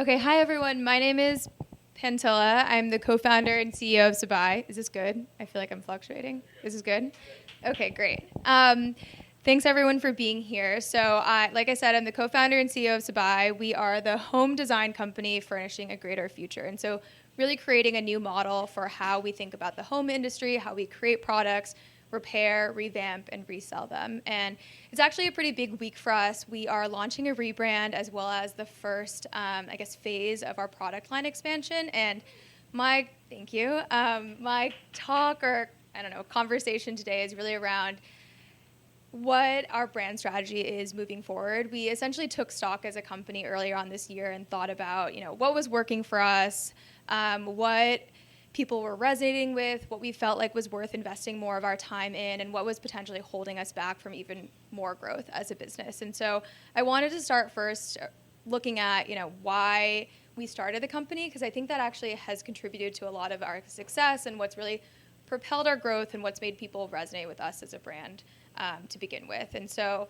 Okay, hi everyone. My name is Phantila. I'm the co-founder and CEO of Sabai. Is this good? I feel like I'm fluctuating. This is good? Okay, great. Thanks everyone for being here. So, like I said, I'm the co-founder and CEO of Sabai. We are the home design company furnishing a greater future. And so really creating a new model for how we think about the home industry, how we create products, repair, revamp, and resell them. And it's actually a pretty big week for us. We are launching a rebrand as well as the first, phase of our product line expansion. And my talk or conversation today is really around what our brand strategy is moving forward. We essentially took stock as a company earlier on this year and thought about, what was working for us, what people were resonating with, what we felt like was worth investing more of our time in, and what was potentially holding us back from even more growth as a business. And so I wanted to start first looking at, why we started the company, because I think that actually has contributed to a lot of our success and what's really propelled our growth and what's made people resonate with us as a brand to begin with. And so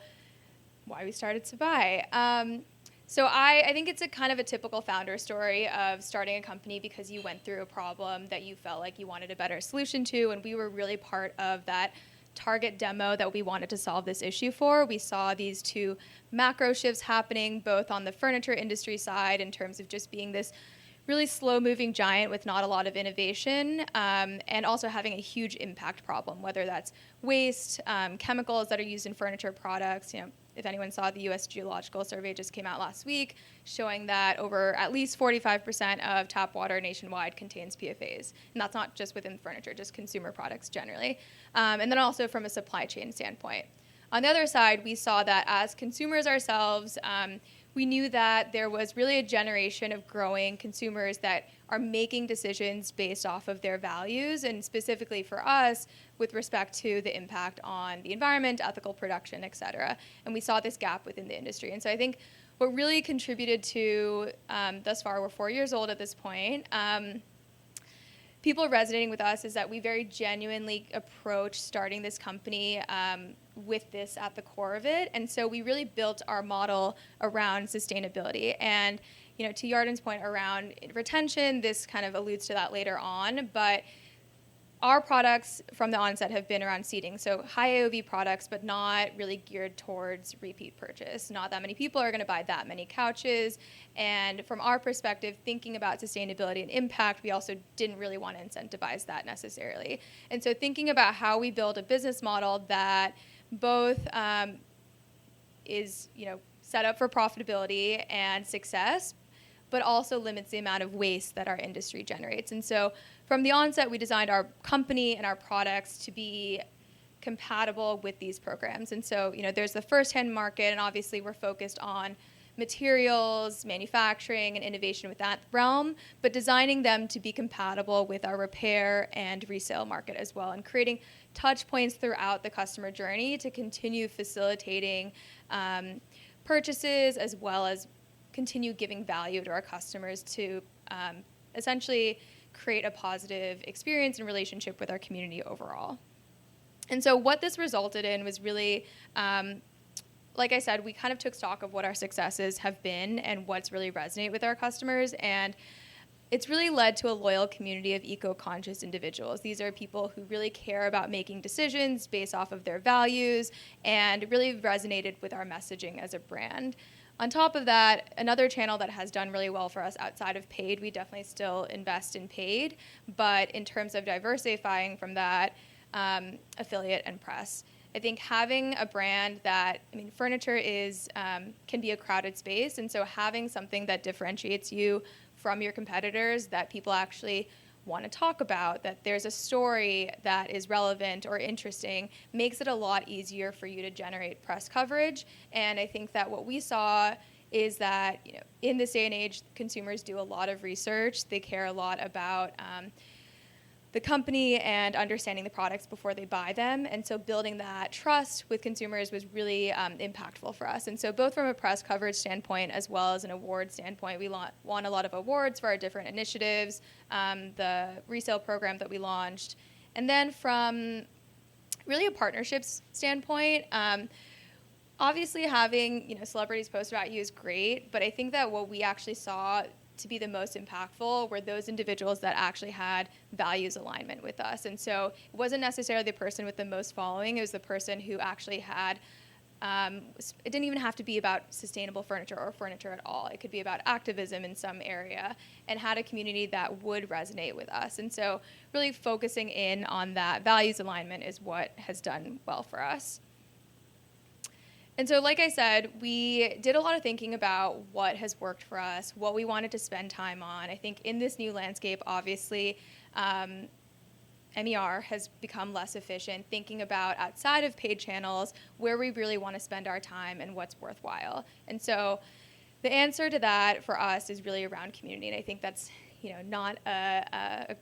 why we started Sabai. So I think it's a kind of a typical founder story of starting a company because you went through a problem that you felt like you wanted a better solution to, and we were really part of that target demo that we wanted to solve this issue for. We saw these two macro shifts happening, both on the furniture industry side in terms of just being this really slow-moving giant with not a lot of innovation, and also having a huge impact problem, whether that's waste, chemicals that are used in furniture products. If anyone saw, the U.S. Geological Survey just came out last week showing that over at least 45% of tap water nationwide contains PFAS. And that's not just within furniture, just consumer products generally. And then also from a supply chain standpoint. On the other side, we saw that as consumers ourselves, we knew that there was really a generation of growing consumers that are making decisions based off of their values, and specifically for us, with respect to the impact on the environment, ethical production, et cetera. And we saw this gap within the industry. And so I think what really contributed to, thus far, we're 4 years old at this point, people resonating with us is that we very genuinely approach starting this company with this at the core of it. And so we really built our model around sustainability. And, to Yarden's point around retention, this kind of alludes to that later on. But our products from the onset have been around seating, so high AOV products, but not really geared towards repeat purchase. Not that many people are going to buy that many couches. And from our perspective, thinking about sustainability and impact, we also didn't really want to incentivize that necessarily. And so thinking about how we build a business model that both is set up for profitability and success, but also limits the amount of waste that our industry generates. And so from the onset, we designed our company and our products to be compatible with these programs. And so, there's the first-hand market, and obviously we're focused on materials, manufacturing, and innovation with that realm, but designing them to be compatible with our repair and resale market as well, and creating touch points throughout the customer journey to continue facilitating purchases as well as continue giving value to our customers to essentially create a positive experience and relationship with our community overall. And so what this resulted in was really, like I said, we kind of took stock of what our successes have been and what's really resonated with our customers. And it's really led to a loyal community of eco-conscious individuals. These are people who really care about making decisions based off of their values and really resonated with our messaging as a brand. On top of that, another channel that has done really well for us outside of paid, we definitely still invest in paid, but in terms of diversifying from that, affiliate and press. I think having a brand that, furniture is can be a crowded space, and so having something that differentiates you from your competitors, that people actually want to talk about, that there's a story that is relevant or interesting, makes it a lot easier for you to generate press coverage. And I think that what we saw is that in this day and age, consumers do a lot of research. They care a lot about the company and understanding the products before they buy them. And so building that trust with consumers was really impactful for us. And so both from a press coverage standpoint as well as an award standpoint, we won a lot of awards for our different initiatives, the resale program that we launched. And then from really a partnerships standpoint, obviously having celebrities post about you is great, but I think that what we actually saw to be the most impactful were those individuals that actually had values alignment with us. And so it wasn't necessarily the person with the most following, it was the person who actually had, it didn't even have to be about sustainable furniture or furniture at all. It could be about activism in some area, and had a community that would resonate with us. And so really focusing in on that values alignment is what has done well for us. And so, like I said, we did a lot of thinking about what has worked for us, what we wanted to spend time on. I think in this new landscape, obviously, MER has become less efficient, thinking about outside of paid channels where we really want to spend our time and what's worthwhile. And so the answer to that for us is really around community. And I think that's, not a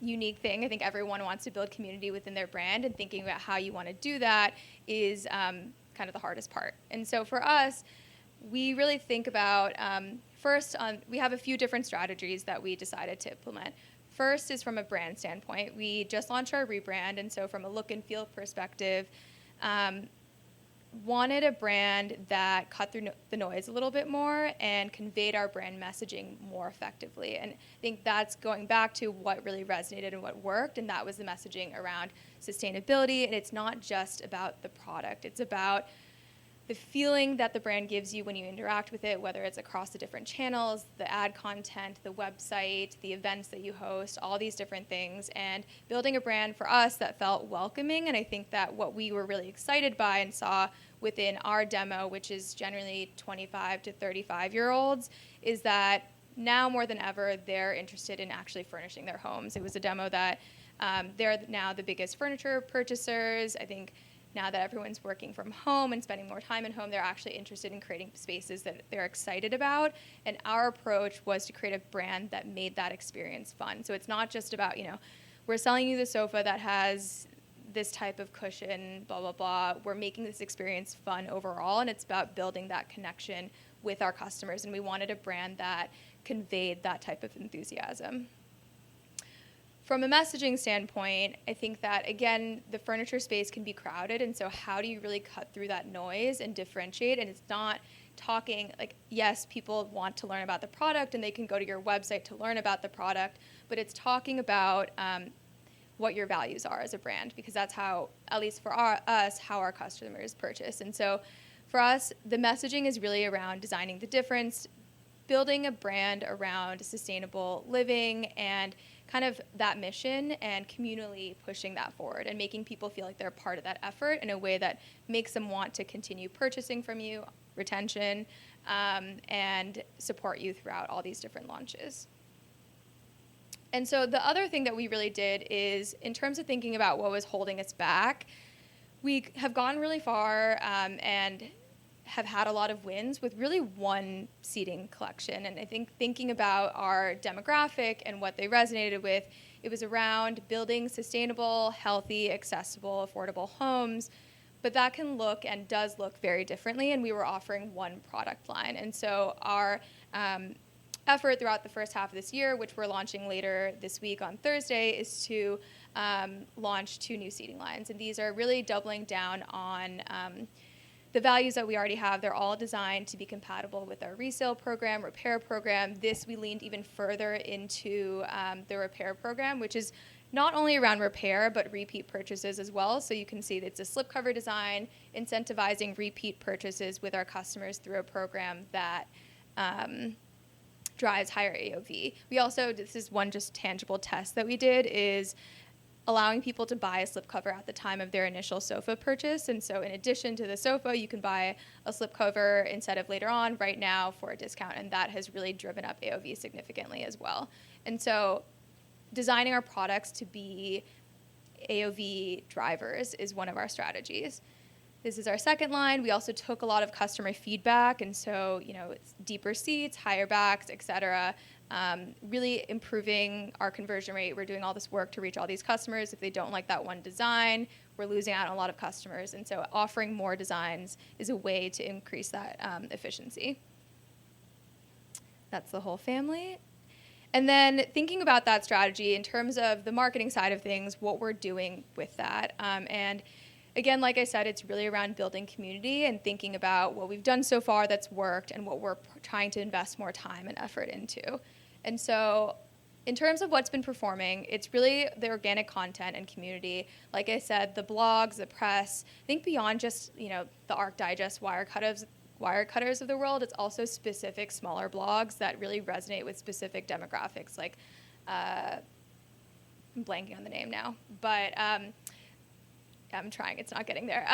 unique thing. I think everyone wants to build community within their brand, and thinking about how you want to do that is kind of the hardest part. And so for us, we really think about, we have a few different strategies that we decided to implement. First is from a brand standpoint. We just launched our rebrand, and so from a look and feel perspective, wanted a brand that cut through the noise a little bit more and conveyed our brand messaging more effectively. And I think that's going back to what really resonated and what worked, and that was the messaging around sustainability. And it's not just about the product. It's about the feeling that the brand gives you when you interact with it, whether it's across the different channels, the ad content, the website, the events that you host, all these different things, and building a brand for us that felt welcoming. And I think that what we were really excited by and saw within our demo, which is generally 25 to 35-year-olds, is that now more than ever, they're interested in actually furnishing their homes. It was a demo that they're now the biggest furniture purchasers. I think now that everyone's working from home and spending more time at home, they're actually interested in creating spaces that they're excited about. And our approach was to create a brand that made that experience fun. So it's not just about, we're selling you the sofa that has this type of cushion, blah, blah, blah. We're making this experience fun overall, and it's about building that connection with our customers. And we wanted a brand that conveyed that type of enthusiasm. From a messaging standpoint, I think that, again, the furniture space can be crowded, and so how do you really cut through that noise and differentiate? And it's not talking, yes, people want to learn about the product, and they can go to your website to learn about the product, but it's talking about what your values are as a brand, because that's how, at least for us, how our customers purchase. And so for us, the messaging is really around designing the difference, building a brand around sustainable living, and kind of that mission, and communally pushing that forward and making people feel like they're part of that effort in a way that makes them want to continue purchasing from you, retention, and support you throughout all these different launches. And so the other thing that we really did is, in terms of thinking about what was holding us back, we have gone really far and have had a lot of wins with really one seating collection. And I think thinking about our demographic and what they resonated with, it was around building sustainable, healthy, accessible, affordable homes. But that can look and does look very differently, and we were offering one product line. And so our effort throughout the first half of this year, which we're launching later this week on Thursday, is to launch 2 new seating lines. And these are really doubling down on the values that we already have. They're all designed to be compatible with our resale program, repair program. This, we leaned even further into the repair program, which is not only around repair, but repeat purchases as well. So you can see that it's a slipcover design, incentivizing repeat purchases with our customers through a program that drives higher AOV. We also, this is one just tangible test that we did, is allowing people to buy a slipcover at the time of their initial sofa purchase. And so in addition to the sofa, you can buy a slipcover instead of later on, right now, for a discount. And that has really driven up AOV significantly as well. And so designing our products to be AOV drivers is one of our strategies. This is our second line. We also took a lot of customer feedback, and so, it's deeper seats, higher backs, et cetera, really improving our conversion rate. We're doing all this work to reach all these customers. If they don't like that one design, we're losing out on a lot of customers. And so offering more designs is a way to increase that efficiency. That's the whole family. And then thinking about that strategy in terms of the marketing side of things, what we're doing with that. And again, like I said, it's really around building community and thinking about what we've done so far that's worked and what we're trying to invest more time and effort into. And so in terms of what's been performing, it's really the organic content and community. Like I said, the blogs, the press, I think beyond just, the Arc Digest Wirecutters of the world, it's also specific smaller blogs that really resonate with specific demographics. Like, I'm blanking on the name now, but I'm trying, it's not getting there.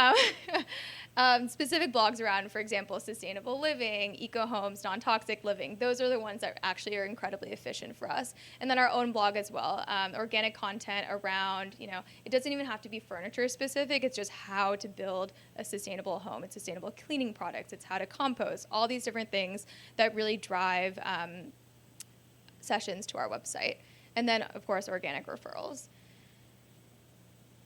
Specific blogs around, for example, sustainable living, eco homes, non-toxic living. Those are the ones that actually are incredibly efficient for us. And then our own blog as well. Organic content around, it doesn't even have to be furniture specific. It's just how to build a sustainable home. It's sustainable cleaning products. It's how to compost. All these different things that really drive sessions to our website. And then, of course, organic referrals.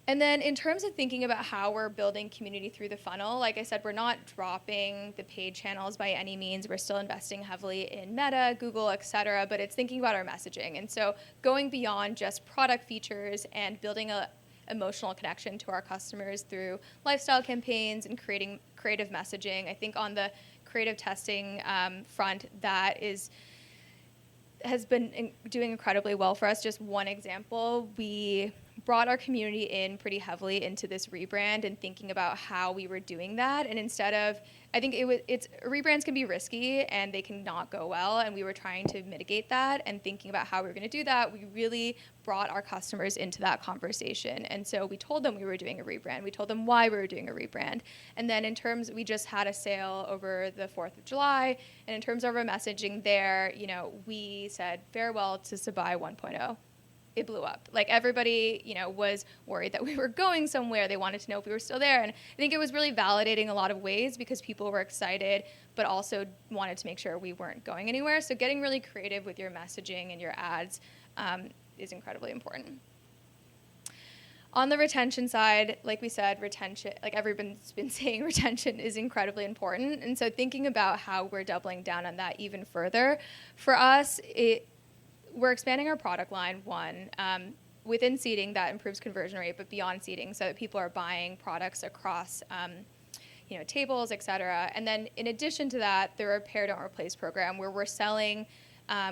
And then in terms of thinking about how we're building community through the funnel, like I said, we're not dropping the paid channels by any means. We're still investing heavily in Meta, Google, et cetera, but it's thinking about our messaging. And so going beyond just product features and building a emotional connection to our customers through lifestyle campaigns and creating creative messaging. I think on the creative testing front, that has been doing incredibly well for us. Just one example, we brought our community in pretty heavily into this rebrand and thinking about how we were doing that. And instead of, I think rebrands can be risky and they can not go well. And we were trying to mitigate that and thinking about how we were going to do that. We really brought our customers into that conversation. And so we told them we were doing a rebrand. We told them why we were doing a rebrand. And then we just had a sale over the 4th of July. And in terms of our messaging there, we said farewell to Sabai 1.0. It blew up. Like everybody, was worried that we were going somewhere. They wanted to know if we were still there. And I think it was really validating a lot of ways because people were excited, but also wanted to make sure we weren't going anywhere. So getting really creative with your messaging and your ads is incredibly important. On the retention side, like we said, retention, like everyone's been saying, retention is incredibly important. And so thinking about how we're doubling down on that even further, for us, we're expanding our product line, within seating that improves conversion rate, but beyond seating so that people are buying products across, tables, et cetera. And then in addition to that, the Repair Don't Replace program where we're selling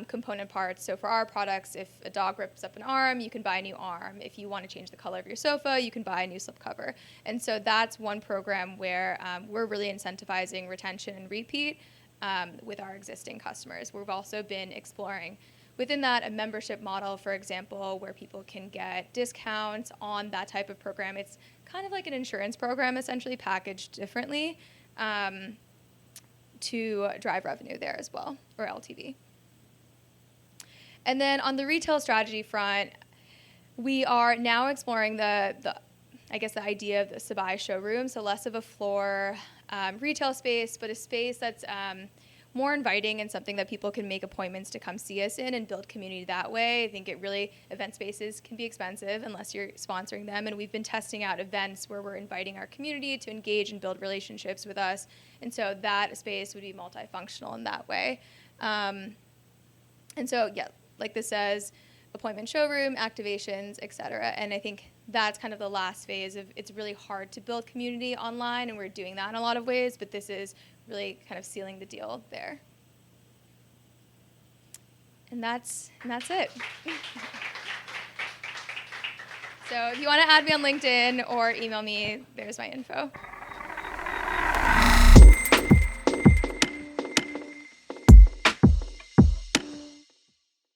component parts. So for our products, if a dog rips up an arm, you can buy a new arm. If you want to change the color of your sofa, you can buy a new slipcover. And so that's one program where we're really incentivizing retention and repeat with our existing customers. We've also been exploring within that, a membership model, for example, where people can get discounts on that type of program. It's kind of like an insurance program, essentially packaged differently to drive revenue there as well, or LTV. And then on the retail strategy front, we are now exploring the idea of the Sabai showroom, so less of a floor retail space, but a space that's more inviting and something that people can make appointments to come see us in and build community that way. I think event spaces can be expensive unless you're sponsoring them. And we've been testing out events where we're inviting our community to engage and build relationships with us. And so that space would be multifunctional in that way. And so, like this says, appointment showroom, activations, et cetera. And I think that's kind of the last phase of it's really hard to build community online, and we're doing that in a lot of ways, but this is really kind of sealing the deal there. And that's it. So if you want to add me on LinkedIn or email me, there's my info.